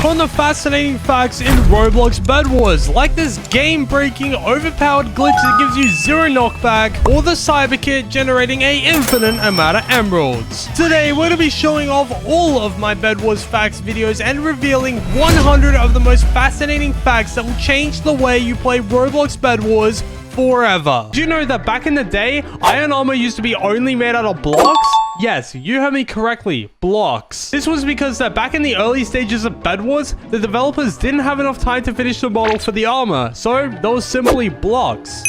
from the fascinating facts in Roblox Bedwars, like this game-breaking overpowered glitch that gives you 0 knockback, or the cyber kit generating an infinite amount of emeralds. Today, we're going to be showing off all of my Bedwars facts videos and revealing 100 of the most fascinating facts that will change the way you play Roblox Bedwars forever. Did you know that back in the day, iron armor used to be only made out of blocks? Yes, you heard me correctly, blocks. This was because that back in the early stages of Bedwars, the developers didn't have enough time to finish the model for the armor, so those simply blocks.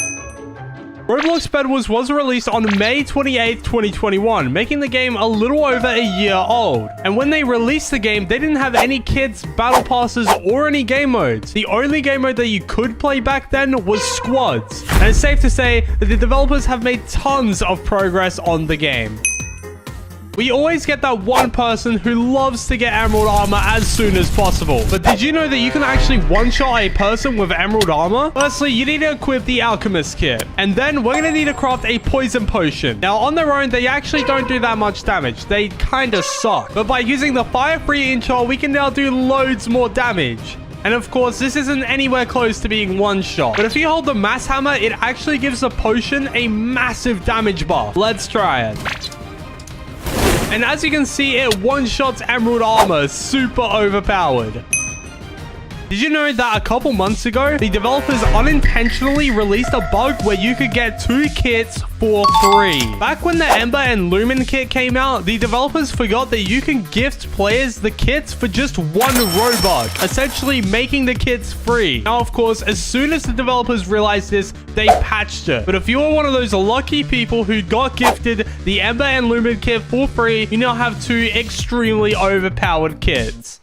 Roblox Bedwars was released on May 28th, 2021, making the game a little over a year old. And when they released the game, they didn't have any kits, battle passes, or any game modes. The only game mode that you could play back then was squads. And it's safe to say that the developers have made tons of progress on the game. We always get that one person who loves to get emerald armor as soon as possible. But did you know that you can actually one-shot a person with emerald armor? Firstly, you need to equip the alchemist kit. And then we're going to need to craft a poison potion. Now, on their own, they actually don't do that much damage. They kind of suck. But by using the fire-free enchant, we can now do loads more damage. And of course, this isn't anywhere close to being one shot. But if you hold the mass hammer, it actually gives the potion a massive damage buff. Let's try it. And as you can see, it one-shots emerald armor, super overpowered. Did you know that a couple months ago, the developers unintentionally released a bug where you could get 2 kits for free? Back when the Ember and Lumen kit came out, the developers forgot that you can gift players the kits for just 1 Robux, essentially making the kits free. Now, of course, as soon as the developers realized this, they patched it. But if you are one of those lucky people who got gifted the Ember and Lumen kit for free, you now have 2 extremely overpowered kits.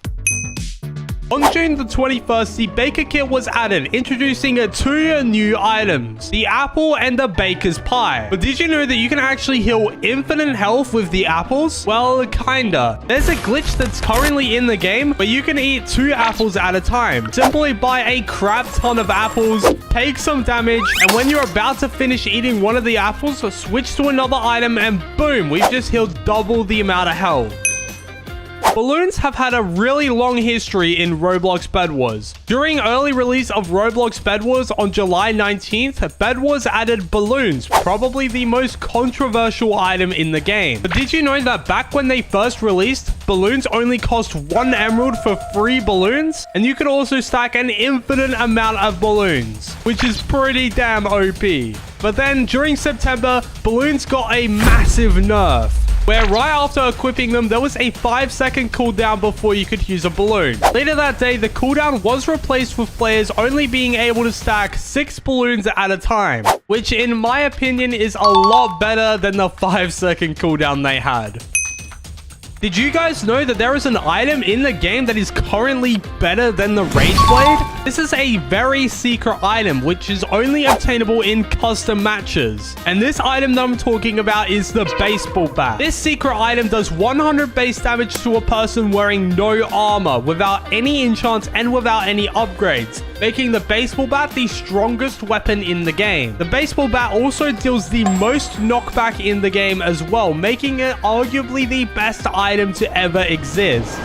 On June the 21st, the Baker Kit was added, introducing 2 new items, the apple and the baker's pie. But did you know that you can actually heal infinite health with the apples? Well, kinda. There's a glitch that's currently in the game, but you can eat 2 apples at a time. Simply buy a crap ton of apples, take some damage, and when you're about to finish eating one of the apples, switch to another item, and boom, we've just healed double the amount of health. Balloons have had a really long history in Roblox Bedwars. During early release of Roblox Bedwars on July 19th, Bedwars added balloons, probably the most controversial item in the game. But did you know that back when they first released, balloons only cost 1 emerald for 3 balloons? And you could also stack an infinite amount of balloons, which is pretty damn OP. But then during September, balloons got a massive nerf, where right after equipping them, there was a 5-second cooldown before you could use a balloon. Later that day, the cooldown was replaced with players only being able to stack 6 balloons at a time, which in my opinion is a lot better than the 5-second cooldown they had. Did you guys know that there is an item in the game that is currently better than the Rage Blade? This is a very secret item, which is only obtainable in custom matches. And this item that I'm talking about is the baseball bat. This secret item does 100 base damage to a person wearing no armor, without any enchants and without any upgrades, making the baseball bat the strongest weapon in the game. The baseball bat also deals the most knockback in the game as well, making it arguably the best item to ever exist.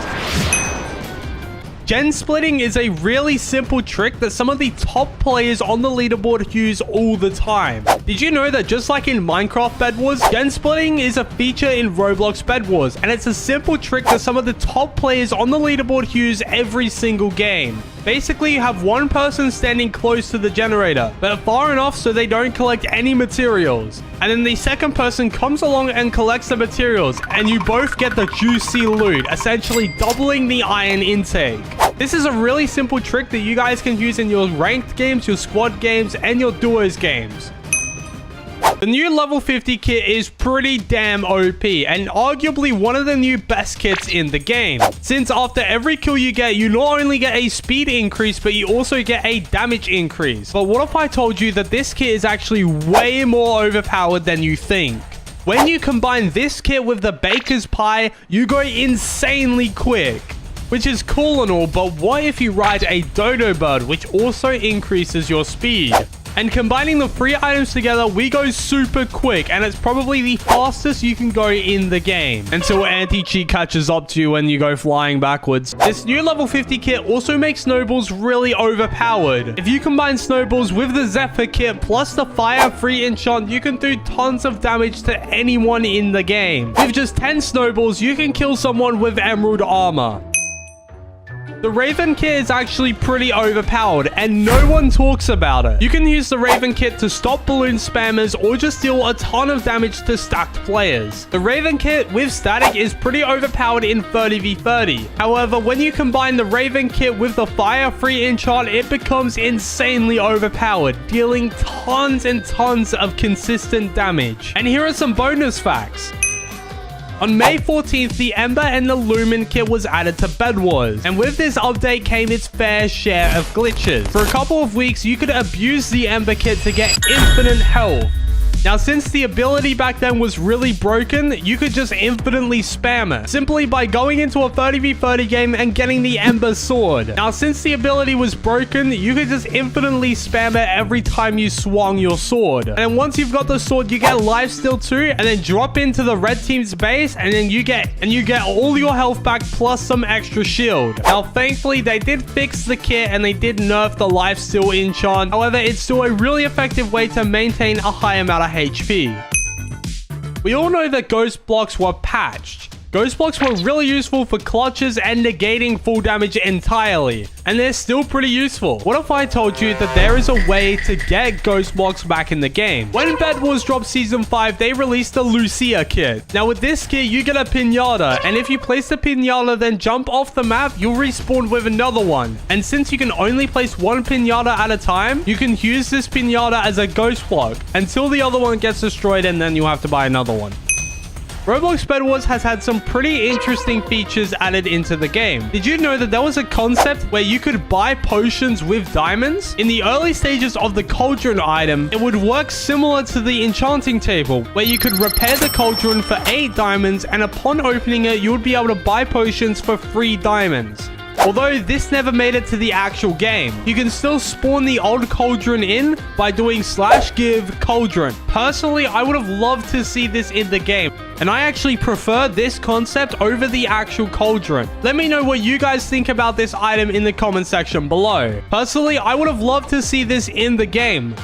Gen splitting is a really simple trick that some of the top players on the leaderboard use all the time. Did you know that just like in Minecraft Bedwars, gen splitting is a feature in Roblox Bedwars, and it's a simple trick that some of the top players on the leaderboard use every single game. Basically, you have one person standing close to the generator, but far enough so they don't collect any materials. And then the second person comes along and collects the materials, and you both get the juicy loot, essentially doubling the iron intake. This is a really simple trick that you guys can use in your ranked games, your squad games, and your duos games. The new level 50 kit is pretty damn OP, and arguably one of the new best kits in the game. Since after every kill you get, you not only get a speed increase, but you also get a damage increase. But what if I told you that this kit is actually way more overpowered than you think? When you combine this kit with the baker's pie, you go insanely quick. Which is cool and all, but what if you ride a dodo bird, which also increases your speed? And combining the 3 items together, we go super quick, and it's probably the fastest you can go in the game until anti-cheat catches up to you when you go flying backwards. This new level 50 kit also makes snowballs really overpowered. If you combine snowballs with the Zephyr kit plus the fire free enchant, you can do tons of damage to anyone in the game. With just 10 snowballs, you can kill someone with emerald armor. The Raven kit is actually pretty overpowered, and no one talks about it. You can use the Raven kit to stop balloon spammers or just deal a ton of damage to stacked players. The Raven kit with static is pretty overpowered in 30v30. However, when you combine the Raven kit with the fire free enchant, it becomes insanely overpowered, dealing tons and tons of consistent damage. And here are some bonus facts. On May 14th, the Ember and the Lumen kit was added to Bedwars, and with this update came its fair share of glitches. For a couple of weeks, you could abuse the Ember kit to get infinite health. Now, since the ability back then was really broken, you could just infinitely spam it, simply by going into a 30v30 game and getting the Ember Sword. Now, since the ability was broken, you could just infinitely spam it every time you swung your sword. And then once you've got the sword, you get lifesteal too, and then drop into the red team's base, and then you get all your health back plus some extra shield. Now, thankfully, they did fix the kit and they did nerf the lifesteal enchant. However, it's still a really effective way to maintain a high amount of HP. We all know that ghost blocks were patched. Ghost blocks were really useful for clutches and negating full damage entirely, and they're still pretty useful. What if I told you that there is a way to get ghost blocks back in the game? When Bedwars dropped Season 5, they released the Lucia kit. Now with this kit, you get a pinata, and if you place the pinata then jump off the map, you'll respawn with another one. And since you can only place one pinata at a time, you can use this pinata as a ghost block until the other one gets destroyed, and then you have to buy another one. Roblox Bedwars has had some pretty interesting features added into the game. Did you know that there was a concept where you could buy potions with diamonds? In the early stages of the cauldron item, it would work similar to the enchanting table, where you could repair the cauldron for 8 diamonds, and upon opening it, you would be able to buy potions for 3 diamonds. Although this never made it to the actual game, you can still spawn the old cauldron in by doing /give cauldron. Personally, I would have loved to see this in the game, and I actually prefer this concept over the actual cauldron. Let me know what you guys think about this item in the comment section below. Personally, I would have loved to see this in the game.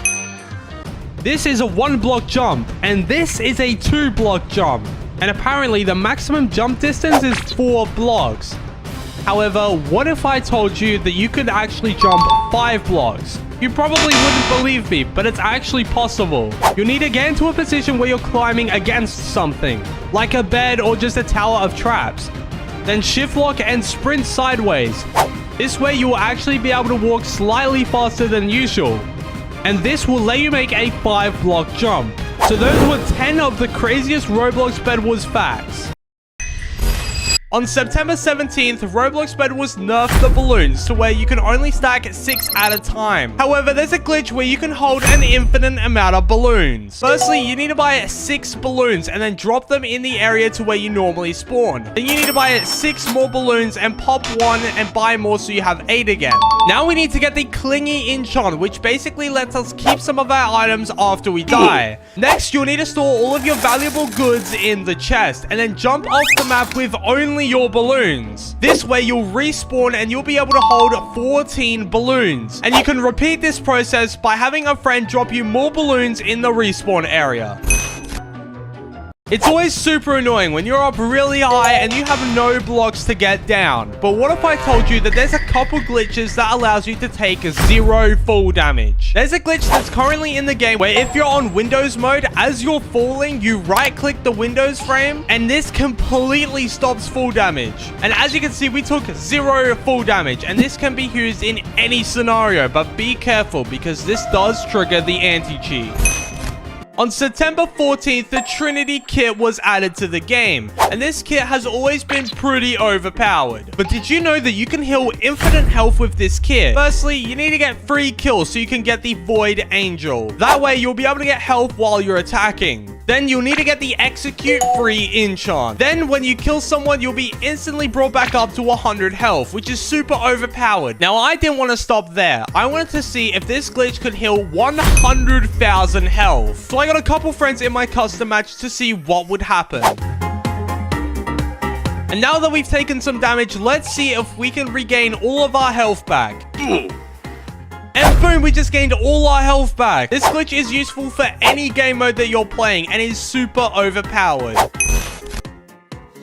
This is a 1-block jump, and this is a 2-block jump. And apparently the maximum jump distance is 4 blocks. However, what if I told you that you could actually jump 5 blocks? You probably wouldn't believe me, but it's actually possible. You'll need to get into a position where you're climbing against something, like a bed or just a tower of traps. Then shift lock and sprint sideways. This way you will actually be able to walk slightly faster than usual. And this will let you make a 5-block jump. So those were 10 of the craziest Roblox Bedwars facts. On September 17th, Roblox Bedwars nerfed the balloons to where you can only stack 6 at a time. However, there's a glitch where you can hold an infinite amount of balloons. Firstly, you need to buy 6 balloons and then drop them in the area to where you normally spawn. Then you need to buy 6 more balloons and pop 1 and buy more so you have 8 again. Now we need to get the Clingy enchant, which basically lets us keep some of our items after we die. Next, you'll need to store all of your valuable goods in the chest and then jump off the map with only your balloons. This way you'll respawn and you'll be able to hold 14 balloons. And you can repeat this process by having a friend drop you more balloons in the respawn area. It's always super annoying when you're up really high and you have no blocks to get down. But what if I told you that there's a couple glitches that allows you to take 0 full damage? There's a glitch that's currently in the game where if you're on Windows mode, as you're falling, you right-click the Windows frame and this completely stops full damage. And as you can see, we took 0 full damage, and this can be used in any scenario, but be careful because this does trigger the anti-cheat. On September 14th, the Trinity kit was added to the game, and this kit has always been pretty overpowered. But did you know that you can heal infinite health with this kit? Firstly, you need to get 3 kills so you can get the Void Angel. That way, you'll be able to get health while you're attacking. Then you'll need to get the execute free enchant. Then when you kill someone, you'll be instantly brought back up to 100 health, which is super overpowered. Now, I didn't want to stop there. I wanted to see if this glitch could heal 100,000 health. So I got a couple friends in my custom match to see what would happen. And now that we've taken some damage, let's see if we can regain all of our health back. And boom, we just gained all our health back. This glitch is useful for any game mode that you're playing and is super overpowered.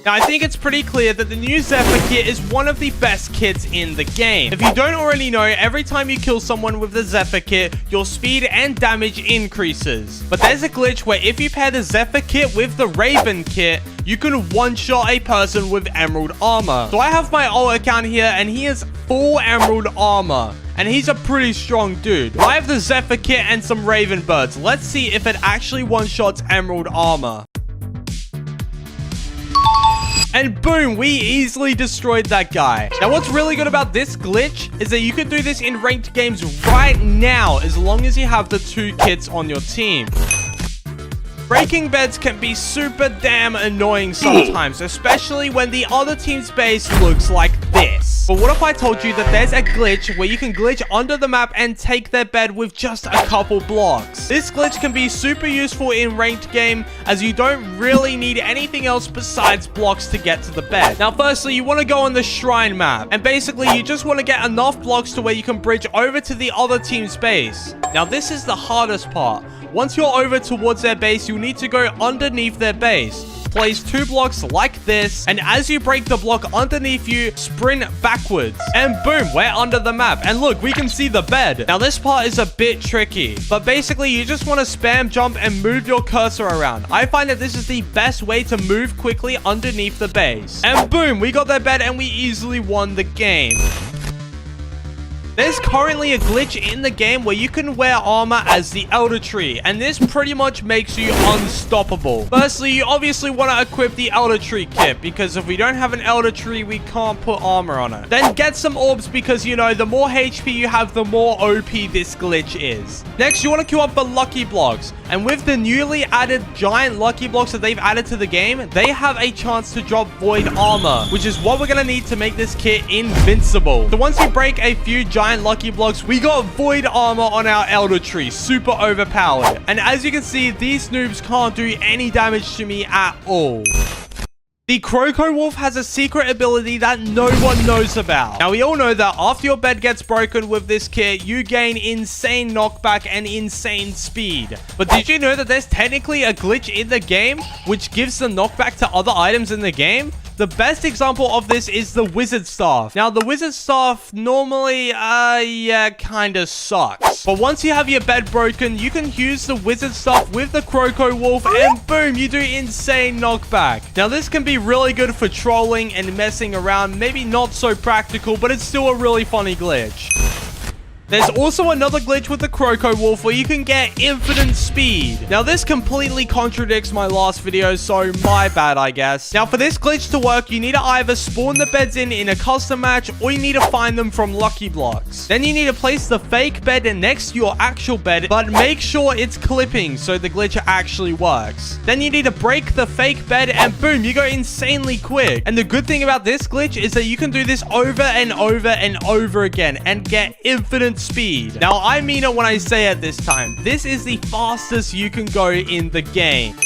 Now, I think it's pretty clear that the new Zephyr kit is one of the best kits in the game. If you don't already know, every time you kill someone with the Zephyr kit, your speed and damage increases. But there's a glitch where if you pair the Zephyr kit with the Raven kit, you can one-shot a person with emerald armor. So I have my alt account here, and he has full emerald armor. And he's a pretty strong dude. I have the Zephyr kit and some Raven birds. Let's see if it actually one-shots emerald armor. And boom, we easily destroyed that guy. Now, what's really good about this glitch is that you can do this in ranked games right now, as long as you have the 2 kits on your team. Breaking beds can be super damn annoying sometimes, especially when the other team's base looks like this. But what if I told you that there's a glitch where you can glitch under the map and take their bed with just a couple blocks? This glitch can be super useful in ranked game, as you don't really need anything else besides blocks to get to the bed. Now, firstly, you want to go on the shrine map, and basically you just want to get enough blocks to where you can bridge over to the other team's base. Now, this is the hardest part. Once you're over towards their base, you'll need to go underneath their base. Place 2 blocks like this, and as you break the block underneath you, sprint backwards. And boom, we're under the map. And look, we can see the bed. Now, this part is a bit tricky, but basically, you just want to spam jump and move your cursor around. I find that this is the best way to move quickly underneath the base. And boom, we got their bed, and we easily won the game. There's currently a glitch in the game where you can wear armor as the Elder Tree, and this pretty much makes you unstoppable. Firstly, you obviously want to equip the Elder Tree kit, because if we don't have an Elder Tree, we can't put armor on it. Then get some orbs, because, you know, the more HP you have, the more OP this glitch is. Next, you want to queue up for Lucky Blocks, and with the newly added giant Lucky Blocks that they've added to the game, they have a chance to drop Void Armor, which is what we're going to need to make this kit invincible. So once you break a few giant Lucky Blocks, we got Void Armor on our Elder Tree, super overpowered. And as you can see, these noobs can't do any damage to me at all. The Croco Wolf has a secret ability that no one knows about. Now, we all know that after your bed gets broken with this kit, you gain insane knockback and insane speed. But did you know that there's technically a glitch in the game which gives the knockback to other items in the game? The best example of this is the Wizard Staff. Now, the Wizard Staff normally, yeah, kinda sucks. But once you have your bed broken, you can use the Wizard Staff with the Croco Wolf, and boom, you do insane knockback. Now, this can be really good for trolling and messing around. Maybe not so practical, but it's still a really funny glitch. There's also another glitch with the Croco Wolf where you can get infinite speed. Now, this completely contradicts my last video, so my bad, I guess. Now, for this glitch to work, you need to either spawn the beds in a custom match, or you need to find them from Lucky Blocks. Then you need to place the fake bed next to your actual bed, but make sure it's clipping so the glitch actually works. Then you need to break the fake bed, and boom, you go insanely quick. And the good thing about this glitch is that you can do this over and over and over again and get infinite speed. Now, I mean it when I say it this time. This is the fastest you can go in the game.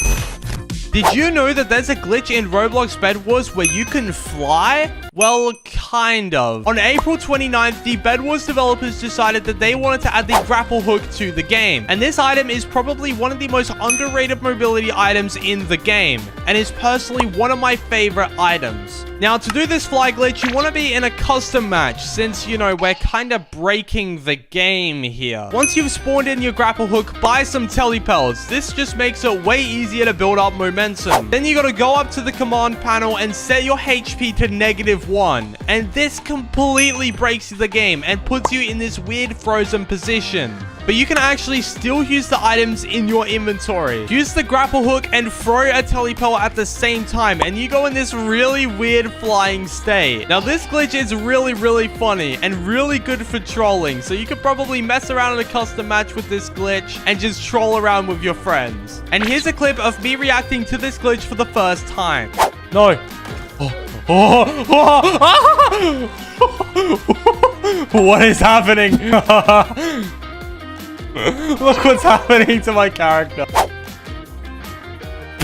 Did you know that there's a glitch in Roblox Bedwars where you can fly? Well, kind of. On April 29th, the Bedwars developers decided that they wanted to add the grapple hook to the game. And this item is probably one of the most underrated mobility items in the game, and is personally one of my favorite items. Now, to do this fly glitch, you want to be in a custom match, since, you know, we're kind of breaking the game here. Once you've spawned in your grapple hook, buy some telepels. This just makes it way easier to build up momentum. Then you got to go up to the command panel and set your HP to -1. And this completely breaks the game and puts you in this weird frozen position. but you can actually still use the items in your inventory. Use the grapple hook and throw a telepel at the same time, and you go in this really weird flying state. Now, this glitch is really funny and really good for trolling, so you could probably mess around in a custom match with this glitch and just troll around with your friends. And here's a clip of me reacting to this glitch for the first time. No. What is happening? Look what's happening to my character.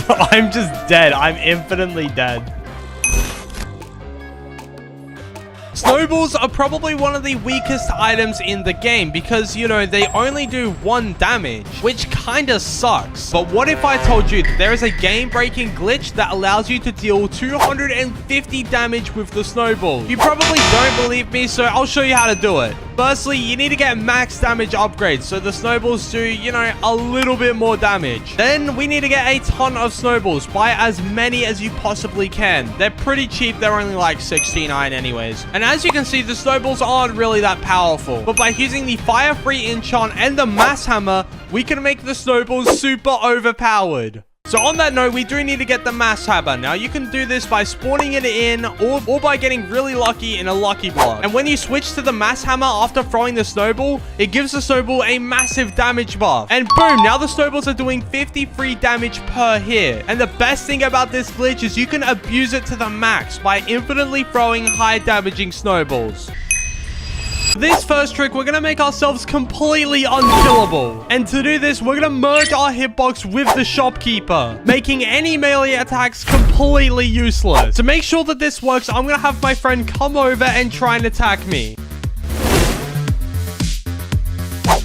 I'm just dead. I'm infinitely dead. Snowballs are probably one of the weakest items in the game because, you know, they only do 1 damage, which kinda sucks. But what if I told you that there is a game-breaking glitch that allows you to deal 250 damage with the snowball? You probably don't believe me, so I'll show you how to do it. Firstly, you need to get max damage upgrades, so the snowballs do, you know, a little bit more damage. Then we need to get a ton of snowballs. Buy as many as you possibly can. They're pretty cheap. They're only like 69 anyways. And as you can see, the snowballs aren't really that powerful. But by using the fire-free enchant and the mass hammer, we can make the snowballs super overpowered. So on that note, we do need to get the mass hammer. Now, you can do this by spawning it in or by getting really lucky in a lucky block. And when you switch to the mass hammer after throwing the snowball, it gives the snowball a massive damage buff. And boom, now the snowballs are doing 53 damage per hit. And the best thing about this glitch is you can abuse it to the max by infinitely throwing high damaging snowballs. This first trick, we're going to make ourselves completely unkillable. And to do this, we're going to merge our hitbox with the shopkeeper, making any melee attacks completely useless. To make sure that this works, I'm going to have my friend come over and try and attack me.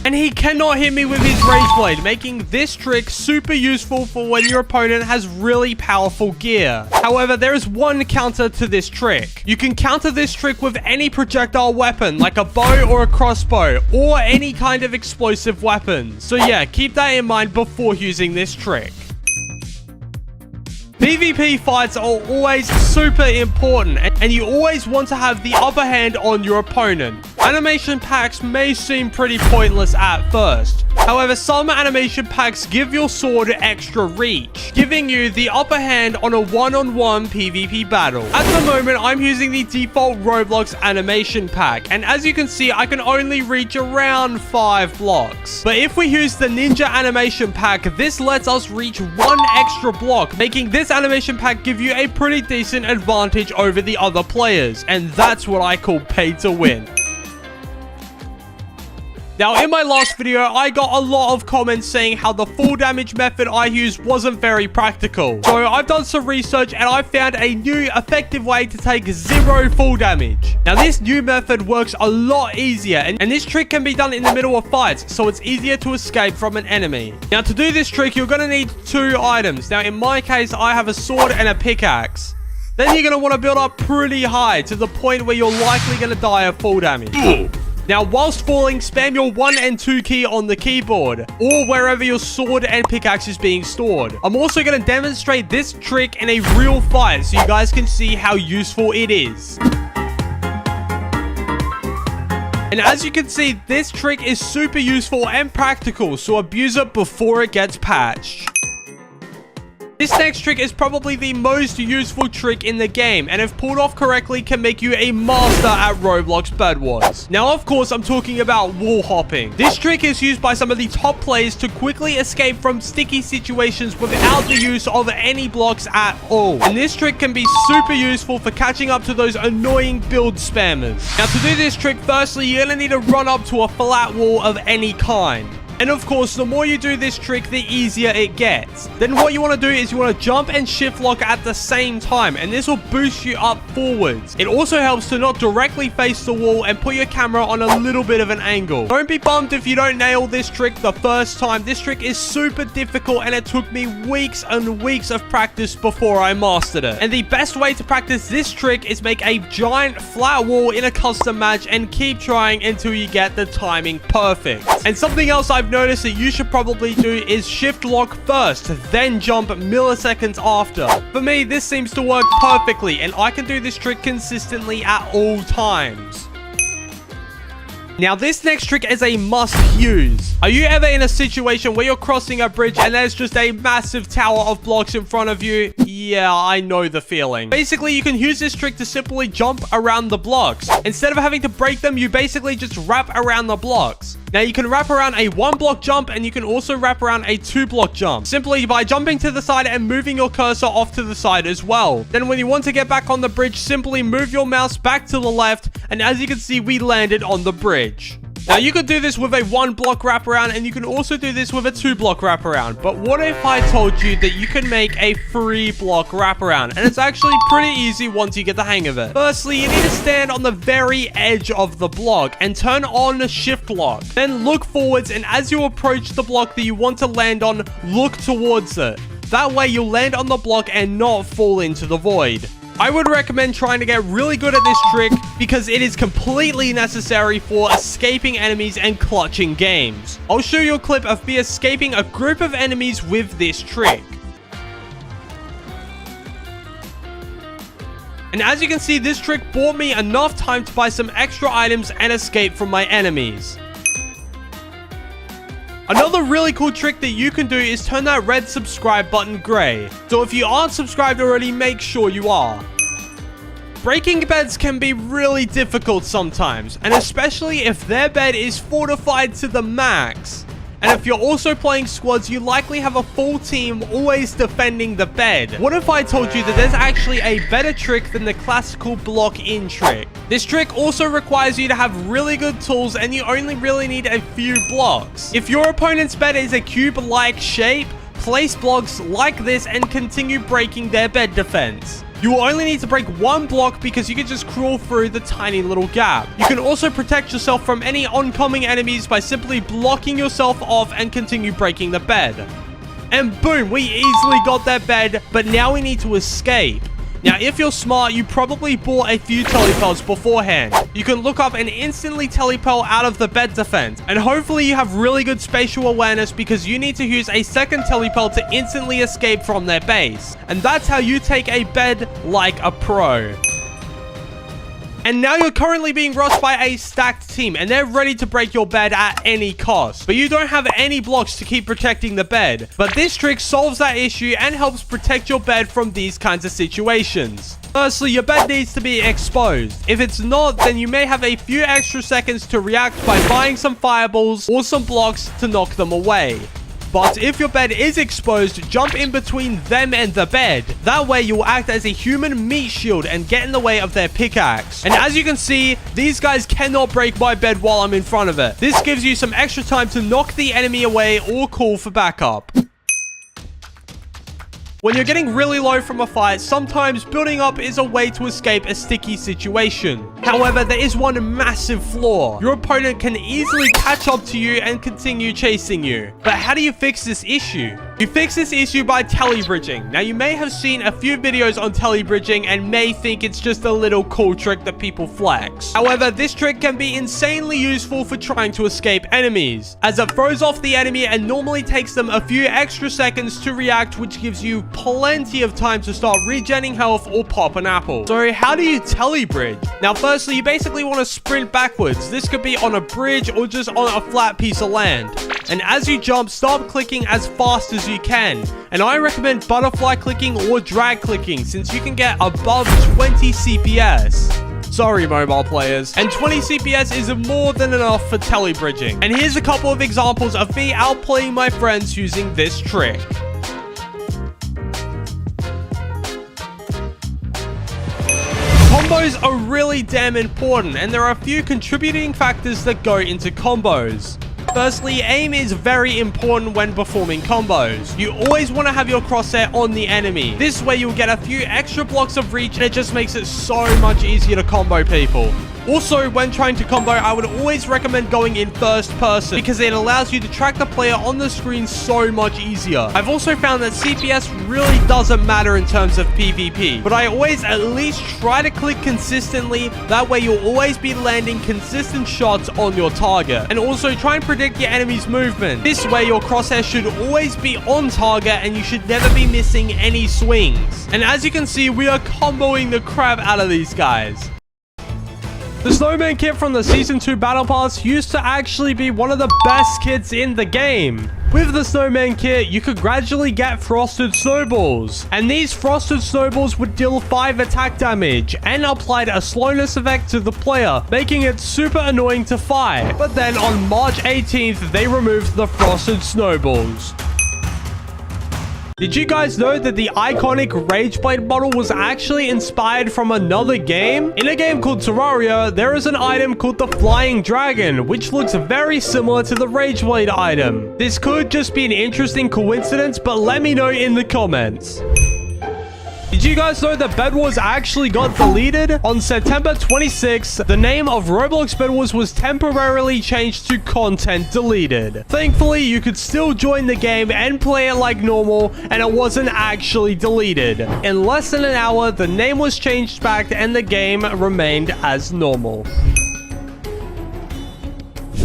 And he cannot hit me with his Rage Blade, making this trick super useful for when your opponent has really powerful gear. However, there is one counter to this trick. You can counter this trick with any projectile weapon, like a bow or a crossbow, or any kind of explosive weapon. So yeah, keep that in mind before using this trick. PvP fights are always super important, and you always want to have the upper hand on your opponent. Animation packs may seem pretty pointless at first. However, some animation packs give your sword extra reach, giving you the upper hand on a one-on-one PvP battle. At the moment, I'm using the default Roblox animation pack, and as you can see, I can only reach around 5 blocks. But if we use the Ninja animation pack, this lets us reach 1 extra block, making this animation pack give you a pretty decent advantage over the other players, and that's what I call pay to win. Now, in my last video, I got a lot of comments saying how the full damage method I used wasn't very practical. So I've done some research and I found a new effective way to take 0 full damage. Now, this new method works a lot easier, and this trick can be done in the middle of fights, so it's easier to escape from an enemy. Now, to do this trick, you're going to need 2 items. Now, in my case, I have a sword and a pickaxe. Then you're going to want to build up pretty high to the point where you're likely going to die of full damage. Now, whilst falling, spam your 1 and 2 key on the keyboard, or wherever your sword and pickaxe is being stored. I'm also going to demonstrate this trick in a real fight, so you guys can see how useful it is. And as you can see, this trick is super useful and practical, so abuse it before it gets patched. This next trick is probably the most useful trick in the game, and if pulled off correctly can make you a master at Roblox Bedwars. Now, of course, I'm talking about wall hopping. This trick is used by some of the top players to quickly escape from sticky situations without the use of any blocks at all. And this trick can be super useful for catching up to those annoying build spammers. Now, to do this trick, firstly, you're going to need to run up to a flat wall of any kind. And of course, the more you do this trick, the easier it gets. Then what you want to do is you want to jump and shift lock at the same time, and this will boost you up forwards. It also helps to not directly face the wall and put your camera on a little bit of an angle. Don't be bummed if you don't nail this trick the first time. This trick is super difficult, and it took me weeks and weeks of practice before I mastered it. And the best way to practice this trick is make a giant flat wall in a custom match and keep trying until you get the timing perfect. And something else I've noticed that you should probably do is shift lock first, then jump milliseconds after. For me, this seems to work perfectly, and I can do this trick consistently at all times. Now, this next trick is a must use. Are you ever in a situation where you're crossing a bridge and there's just a massive tower of blocks in front of you? Yeah, I know the feeling. Basically, you can use this trick to simply jump around the blocks. Instead of having to break them, you basically just wrap around the blocks. Now, you can wrap around a 1-block jump, and you can also wrap around a 2-block jump, simply by jumping to the side and moving your cursor off to the side as well. Then when you want to get back on the bridge, simply move your mouse back to the left, and as you can see, we landed on the bridge. Now, you could do this with a 1-block wraparound, and you can also do this with a 2-block wraparound. But what if I told you that you can make a 3-block wraparound? And it's actually pretty easy once you get the hang of it. Firstly, you need to stand on the very edge of the block and turn on shift lock. Then look forwards, and as you approach the block that you want to land on, look towards it. That way, you'll land on the block and not fall into the void. I would recommend trying to get really good at this trick because it is completely necessary for escaping enemies and clutching games. I'll show you a clip of me escaping a group of enemies with this trick. And as you can see, this trick bought me enough time to buy some extra items and escape from my enemies. Another really cool trick that you can do is turn that red subscribe button gray. So if you aren't subscribed already, make sure you are. Breaking beds can be really difficult sometimes, and especially if their bed is fortified to the max. And if you're also playing squads, you likely have a full team always defending the bed. What if I told you that there's actually a better trick than the classical block-in trick? This trick also requires you to have really good tools, and you only really need a few blocks. If your opponent's bed is a cube-like shape, place blocks like this and continue breaking their bed defense. You will only need to break 1 block because you can just crawl through the tiny little gap. You can also protect yourself from any oncoming enemies by simply blocking yourself off and continue breaking the bed. And boom, we easily got that bed, but now we need to escape. Now, if you're smart, you probably bought a few telepels beforehand. You can look up and instantly telepel out of the bed defense. And hopefully you have really good spatial awareness because you need to use a second telepel to instantly escape from their base. And that's how you take a bed like a pro. And now you're currently being rushed by a stacked team, and they're ready to break your bed at any cost. But you don't have any blocks to keep protecting the bed. But this trick solves that issue and helps protect your bed from these kinds of situations. Firstly, your bed needs to be exposed. If it's not, then you may have a few extra seconds to react by buying some fireballs or some blocks to knock them away. But if your bed is exposed, jump in between them and the bed. That way, you'll act as a human meat shield and get in the way of their pickaxe. And as you can see, these guys cannot break my bed while I'm in front of it. This gives you some extra time to knock the enemy away or call for backup. When you're getting really low from a fight, sometimes building up is a way to escape a sticky situation. However, there is one massive flaw. Your opponent can easily catch up to you and continue chasing you. But how do you fix this issue? You fix this issue by telebridging. Now, you may have seen a few videos on telebridging and may think it's just a little cool trick that people flex. However, this trick can be insanely useful for trying to escape enemies, as it throws off the enemy and normally takes them a few extra seconds to react, which gives you plenty of time to start regenning health or pop an apple. So how do you telebridge? Now, firstly, you basically want to sprint backwards. This could be on a bridge or just on a flat piece of land. And as you jump, start clicking as fast as you can. And I recommend butterfly clicking or drag clicking, since you can get above 20 CPS. Sorry, mobile players. And 20 CPS is more than enough for telebridging. And here's a couple of examples of me outplaying my friends using this trick. Combos are really damn important, and there are a few contributing factors that go into combos. Firstly, aim is very important when performing combos. You always want to have your crosshair on the enemy. This way you'll get a few extra blocks of reach, and it just makes it so much easier to combo people. Also, when trying to combo, I would always recommend going in first person because it allows you to track the player on the screen so much easier. I've also found that CPS really doesn't matter in terms of PvP, but I always at least try to click consistently. That way you'll always be landing consistent shots on your target. And also try and predict your enemy's movement. This way your crosshair should always be on target and you should never be missing any swings. And as you can see, we are comboing the crap out of these guys. The snowman kit from the Season 2 Battle Pass used to actually be one of the best kits in the game. With the snowman kit, you could gradually get frosted snowballs, and these frosted snowballs would deal 5 attack damage and applied a slowness effect to the player, making it super annoying to fight. But then on March 18th, they removed the frosted snowballs. Did you guys know that the iconic Rageblade model was actually inspired from another game? In a game called Terraria, there is an item called the Flying Dragon, which looks very similar to the Rageblade item. This could just be an interesting coincidence, but let me know in the comments. Did you guys know that Bedwars actually got deleted? On September 26th, the name of Roblox Bedwars was temporarily changed to Content Deleted. Thankfully, you could still join the game and play it like normal, and it wasn't actually deleted. In less than an hour, the name was changed back and the game remained as normal.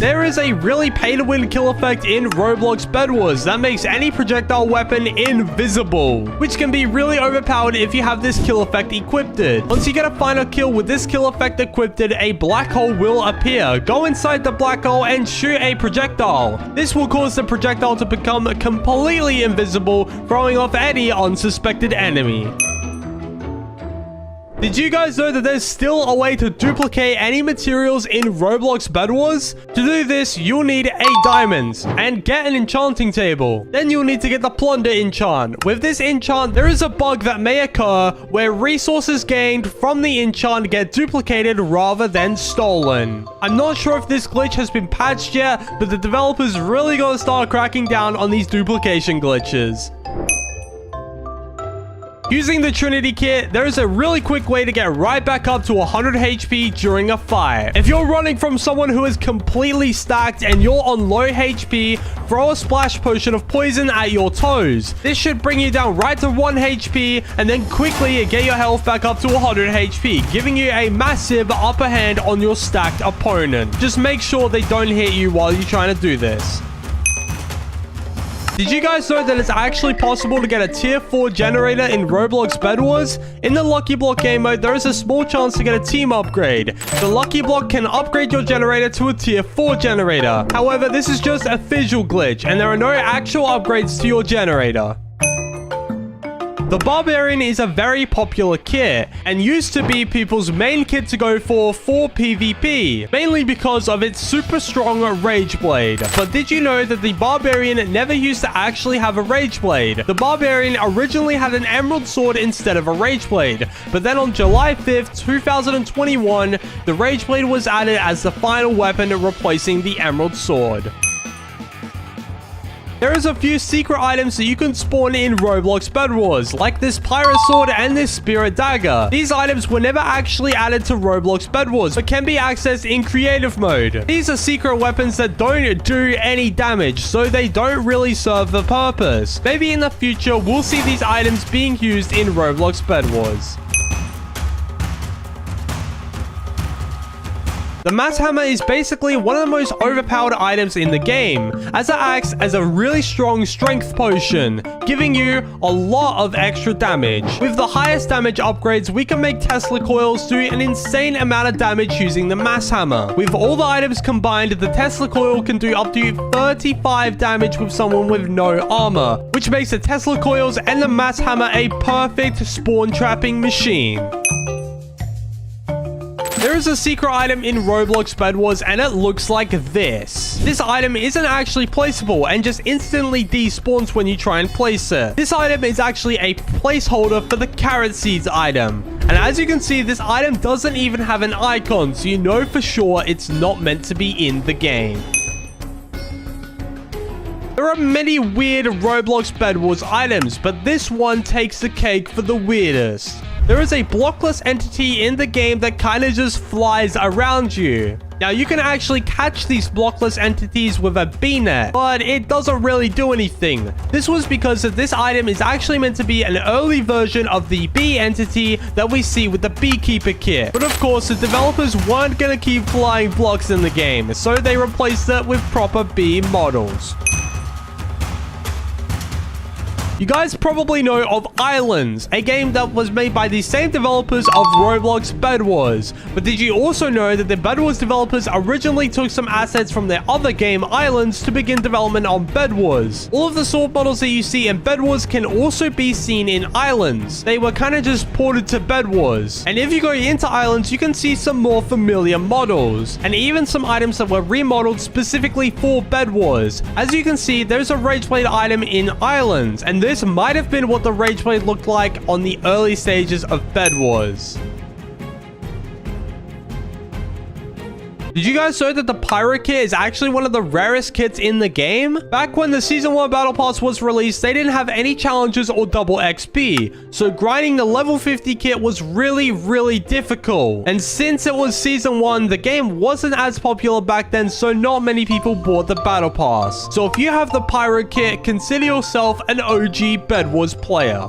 There is a really pay-to-win kill effect in Roblox Bedwars that makes any projectile weapon invisible, which can be really overpowered if you have this kill effect equipped. Once you get a final kill with this kill effect equipped, a black hole will appear. Go inside the black hole and shoot a projectile. This will cause the projectile to become completely invisible, throwing off any unsuspected enemy. Did you guys know that there's still a way to duplicate any materials in Roblox Bedwars? To do this, you'll need 8 diamonds and get an enchanting table. Then you'll need to get the plunder enchant. With this enchant, there is a bug that may occur where resources gained from the enchant get duplicated rather than stolen. I'm not sure if this glitch has been patched yet, but the developers really gotta start cracking down on these duplication glitches. Using the Trinity kit, there is a really quick way to get right back up to 100 HP during a fight. If you're running from someone who is completely stacked and you're on low HP, throw a splash potion of poison at your toes. This should bring you down right to 1 HP and then quickly get your health back up to 100 HP, giving you a massive upper hand on your stacked opponent. Just make sure they don't hit you while you're trying to do this. Did you guys know that it's actually possible to get a tier 4 generator in Roblox Bedwars? In the Lucky Block game mode, there is a small chance to get a team upgrade. The Lucky Block can upgrade your generator to a tier 4 generator. However, this is just a visual glitch, and there are no actual upgrades to your generator. The Barbarian is a very popular kit and used to be people's main kit to go for PvP, mainly because of its super strong Rage Blade. But did you know that the Barbarian never used to actually have a Rage Blade? The Barbarian originally had an Emerald Sword instead of a Rage Blade, but then on July 5th, 2021, the Rage Blade was added as the final weapon replacing the Emerald Sword. There is a few secret items that you can spawn in Roblox Bedwars, like this Pirate Sword and this Spirit Dagger. These items were never actually added to Roblox Bedwars, but can be accessed in creative mode. These are secret weapons that don't do any damage, so they don't really serve the purpose. Maybe in the future, we'll see these items being used in Roblox Bedwars. The Mass Hammer is basically one of the most overpowered items in the game, as it acts as a really strong strength potion, giving you a lot of extra damage. With the highest damage upgrades, we can make Tesla coils do an insane amount of damage using the Mass Hammer. With all the items combined, the Tesla coil can do up to 35 damage with someone with no armor, which makes the Tesla coils and the Mass Hammer a perfect spawn trapping machine. There is a secret item in Roblox Bedwars and it looks like this. This item isn't actually placeable and just instantly despawns when you try and place it. This item is actually a placeholder for the carrot seeds item. And as you can see, this item doesn't even have an icon, so you know for sure it's not meant to be in the game. There are many weird Roblox Bedwars items, but this one takes the cake for the weirdest. There is a blockless entity in the game that kind of just flies around you. Now, you can actually catch these blockless entities with a bee net, but it doesn't really do anything. This was because this item is actually meant to be an early version of the bee entity that we see with the beekeeper kit. But of course, the developers weren't going to keep flying blocks in the game, so they replaced it with proper bee models. You guys probably know of Islands, a game that was made by the same developers of Roblox Bedwars. But did you also know that the Bedwars developers originally took some assets from their other game, Islands, to begin development on Bedwars? All of the sword models that you see in Bedwars can also be seen in Islands. They were kind of just ported to Bedwars. And if you go into Islands, you can see some more familiar models, and even some items that were remodeled specifically for Bedwars. As you can see, there's a Rageblade item in Islands, and this might have been what the Rageblade looked like on the early stages of Bedwars. Did you guys know that the Pirate Kit is actually one of the rarest kits in the game? Back when the Season 1 Battle Pass was released, they didn't have any challenges or double XP, so grinding the level 50 kit was really difficult. And since it was Season 1, the game wasn't as popular back then, so not many people bought the Battle Pass. So if you have the Pirate Kit, consider yourself an OG Bedwars player.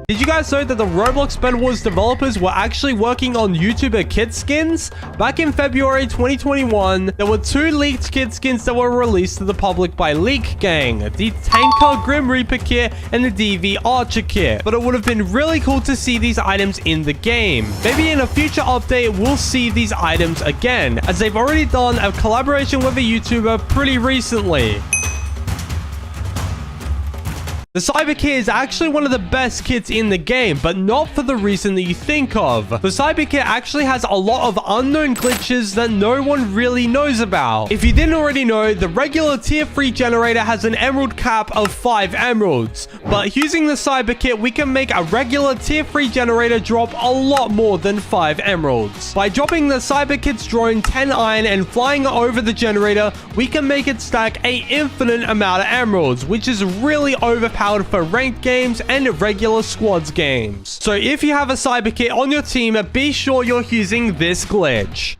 Did you guys know that the Roblox Bedwars developers were actually working on YouTuber kit skins? Back in February 2021, there were 2 leaked kit skins that were released to the public by Leak Gang, the Tanker Grim Reaper kit and the DV Archer kit. But it would have been really cool to see these items in the game. Maybe in a future update, we'll see these items again, as they've already done a collaboration with a YouTuber pretty recently. The Cyber Kit is actually one of the best kits in the game, but not for the reason that you think of. The Cyber Kit actually has a lot of unknown glitches that no one really knows about. If you didn't already know, the regular tier 3 generator has an emerald cap of 5 emeralds. But using the Cyber Kit, we can make a regular tier 3 generator drop a lot more than 5 emeralds. By dropping the Cyber Kit's drone 10 iron and flying over the generator, we can make it stack an infinite amount of emeralds, which is really overpowered for ranked games and regular squads games. So if you have a Cyber Kit on your team, be sure you're using this glitch.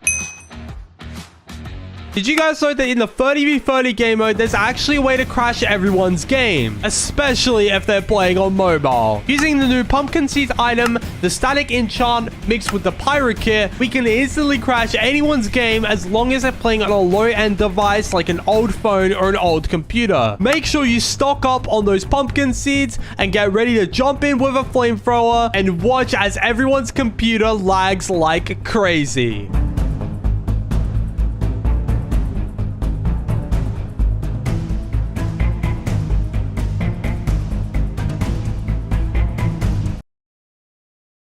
Did you guys know that in the 30v30 game mode, there's actually a way to crash everyone's game, especially if they're playing on mobile? Using the new pumpkin seed item, the static enchant mixed with the Pirate Kit, we can easily crash anyone's game as long as they're playing on a low-end device like an old phone or an old computer. Make sure you stock up on those pumpkin seeds and get ready to jump in with a flamethrower and watch as everyone's computer lags like crazy.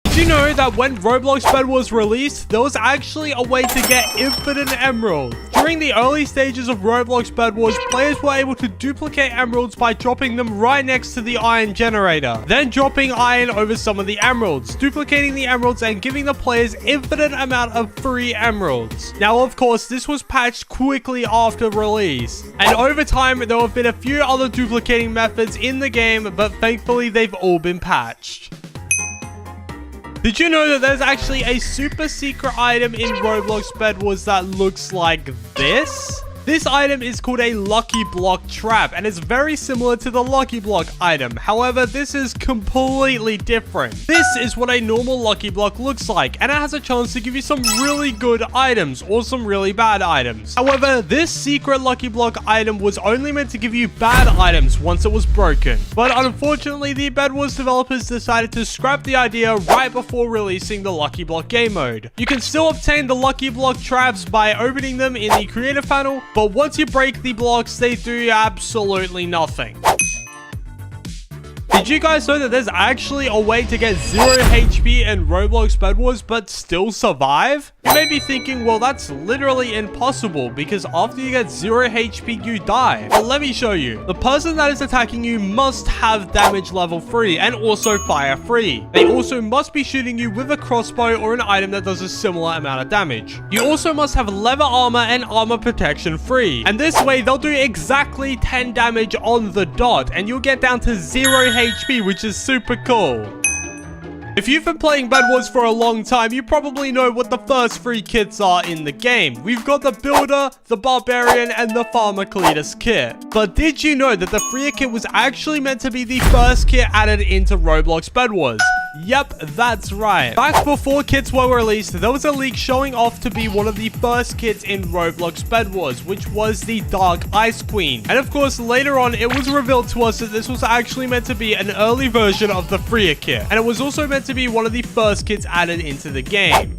Did you know that when Roblox Bedwars was released, there was actually a way to get infinite emeralds? During the early stages of Roblox Bedwars, players were able to duplicate emeralds by dropping them right next to the iron generator, then dropping iron over some of the emeralds, duplicating the emeralds and giving the players infinite amount of free emeralds. Now, of course, this was patched quickly after release, and over time, there have been a few other duplicating methods in the game, but thankfully, they've all been patched. Did you know that there's actually a super secret item in Roblox Bedwars that looks like this? This item is called a Lucky Block Trap, and it's very similar to the Lucky Block item. However, this is completely different. This is what a normal Lucky Block looks like, and it has a chance to give you some really good items or some really bad items. However, this secret Lucky Block item was only meant to give you bad items once it was broken. But unfortunately, the Bedwars developers decided to scrap the idea right before releasing the Lucky Block game mode. You can still obtain the Lucky Block Traps by opening them in the creative panel, but once you break the blocks, they do absolutely nothing. Did you guys know that there's actually a way to get 0 HP in Roblox Bedwars but still survive? You may be thinking, well, that's literally impossible because after you get 0 HP, you die. Well, let me show you. The person that is attacking you must have damage level 3 and also fire free. They also must be shooting you with a crossbow or an item that does a similar amount of damage. You also must have leather armor and armor protection free. And this way, they'll do exactly 10 damage on the dot and you'll get down to 0 HP, which is super cool. If you've been playing Bedwars for a long time, you probably know what the first 3 kits are in the game. We've got the Builder, the Barbarian, and the Farmer Cletus kit. But did you know that the Freer kit was actually meant to be the first kit added into Roblox Bedwars? Yep, that's right. Back before kits were released, there was a leak showing off to be one of the first kits in Roblox Bedwars, which was the Dark Ice Queen. And of course, later on, it was revealed to us that this was actually meant to be an early version of the Freya kit. And it was also meant to be one of the first kits added into the game.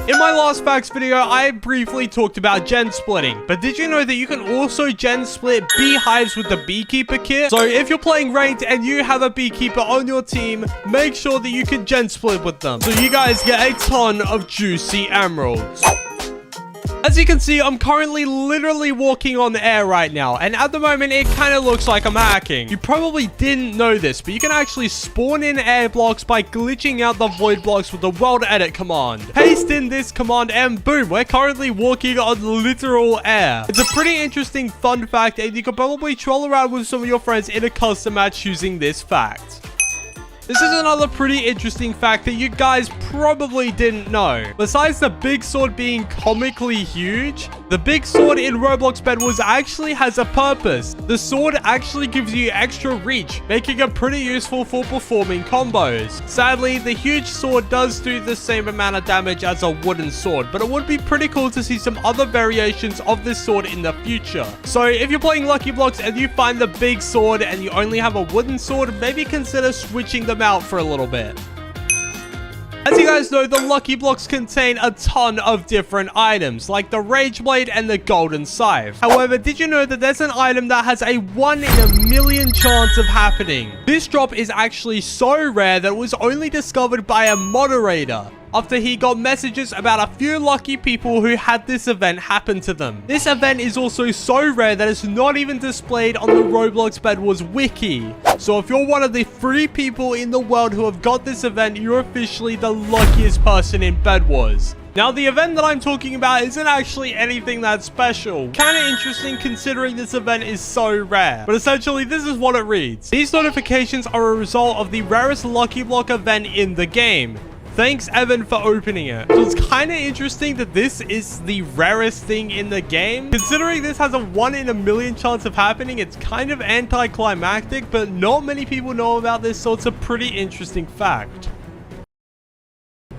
In my last facts video, I briefly talked about gen splitting, but did you know that you can also gen split beehives with the beekeeper kit? So if you're playing ranked and you have a beekeeper on your team, make sure that you can gen split with them, so you guys get a ton of juicy emeralds. As you can see, I'm currently literally walking on air right now, and at the moment, it kind of looks like I'm hacking. You probably didn't know this, but you can actually spawn in air blocks by glitching out the void blocks with the world edit command. Paste in this command, and boom, we're currently walking on literal air. It's a pretty interesting fun fact, and you could probably troll around with some of your friends in a custom match using this fact. This is another pretty interesting fact that you guys probably didn't know. Besides the big sword being comically huge, the big sword in Roblox Bedwars actually has a purpose. The sword actually gives you extra reach, making it pretty useful for performing combos. Sadly, the huge sword does do the same amount of damage as a wooden sword, but it would be pretty cool to see some other variations of this sword in the future. So if you're playing Lucky Blocks and you find the big sword and you only have a wooden sword, maybe consider switching them out for a little bit. As you guys know, the Lucky Blocks contain a ton of different items, like the Rage Blade and the Golden Scythe. However, did you know that there's an item that has a 1 in a million chance of happening? This drop is actually so rare that it was only discovered by a moderator after he got messages about a few lucky people who had this event happen to them. This event is also so rare that it's not even displayed on the Roblox Bedwars wiki. So if you're one of the 3 people in the world who have got this event, you're officially the luckiest person in Bedwars. Now, the event that I'm talking about isn't actually anything that special. Kind of interesting considering this event is so rare. But essentially, this is what it reads. These notifications are a result of the rarest Lucky Block event in the game. Thanks, Evan, for opening it. So it's kind of interesting that this is the rarest thing in the game. Considering this has a 1 in a million chance of happening, it's kind of anticlimactic, but not many people know about this, so it's a pretty interesting fact.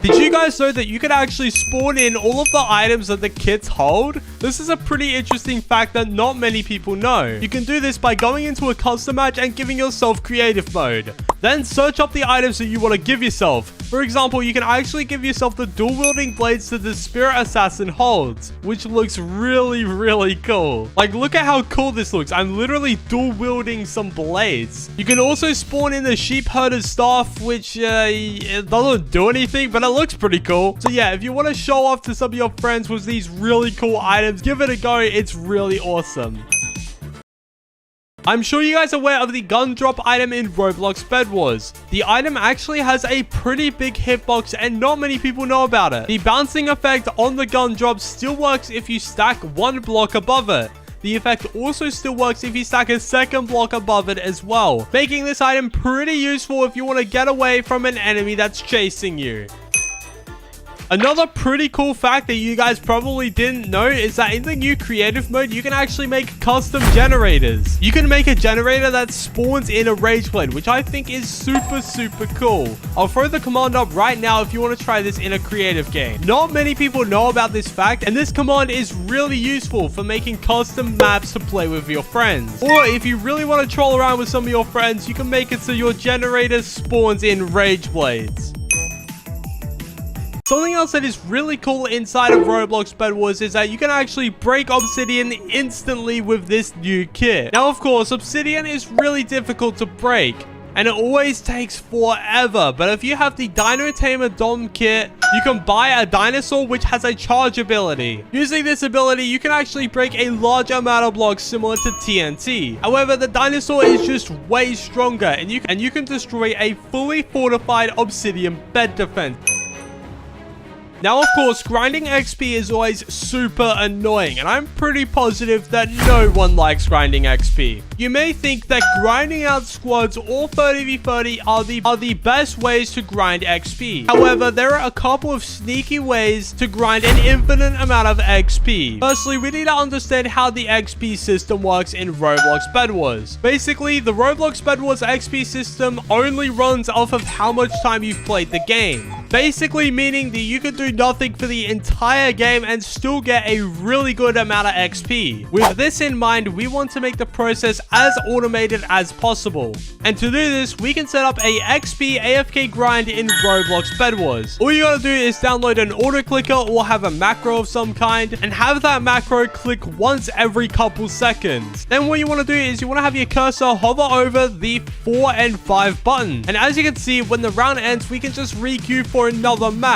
Did you guys know that you can actually spawn in all of the items that the kits hold? This is a pretty interesting fact that not many people know. You can do this by going into a custom match and giving yourself creative mode. Then search up the items that you want to give yourself. For example, you can actually give yourself the dual-wielding blades that the Spirit Assassin holds, which looks really, really cool. Like, look at how cool this looks. I'm literally dual-wielding some blades. You can also spawn in the Sheep Herder's Staff, which it doesn't do anything, but it looks pretty cool. So yeah, if you want to show off to some of your friends with these really cool items, give it a go. It's really awesome. I'm sure you guys are aware of the gun drop item in Roblox Bedwars. The item actually has a pretty big hitbox and not many people know about it. The bouncing effect on the gun drop still works if you stack 1 block above it. The effect also still works if you stack a 2nd block above it as well, making this item pretty useful if you want to get away from an enemy that's chasing you. Another pretty cool fact that you guys probably didn't know is that in the new creative mode, you can actually make custom generators. You can make a generator that spawns in a Rage Blade, which I think is super, super cool. I'll throw the command up right now if you want to try this in a creative game. Not many people know about this fact, and this command is really useful for making custom maps to play with your friends. Or if you really want to troll around with some of your friends, you can make it so your generator spawns in Rage Blades. Something else that is really cool inside of Roblox Bedwars is that you can actually break obsidian instantly with this new kit. Now, of course, obsidian is really difficult to break, and it always takes forever. But if you have the Dino Tamer Dom kit, you can buy a dinosaur which has a charge ability. Using this ability, you can actually break a large amount of blocks similar to TNT. However, the dinosaur is just way stronger, and you can destroy a fully fortified obsidian bed defense. Now, of course, grinding XP is always super annoying, and I'm pretty positive that no one likes grinding XP. You may think that grinding out squads or 30v30 are the best ways to grind XP. However, there are a couple of sneaky ways to grind an infinite amount of XP. Firstly, we need to understand how the XP system works in Roblox Bedwars. Basically, the Roblox Bedwars XP system only runs off of how much time you've played the game. Basically meaning that you could do nothing for the entire game and still get a really good amount of XP. With this in mind, we want to make the process as automated as possible. And to do this, we can set up a XP AFK grind in Roblox Bedwars. All you gotta do is download an auto clicker or have a macro of some kind and have that macro click once every couple seconds. Then what you want to do is you want to have your cursor hover over the 4 and 5 button. And as you can see, when the round ends, we can just re-queue for another match.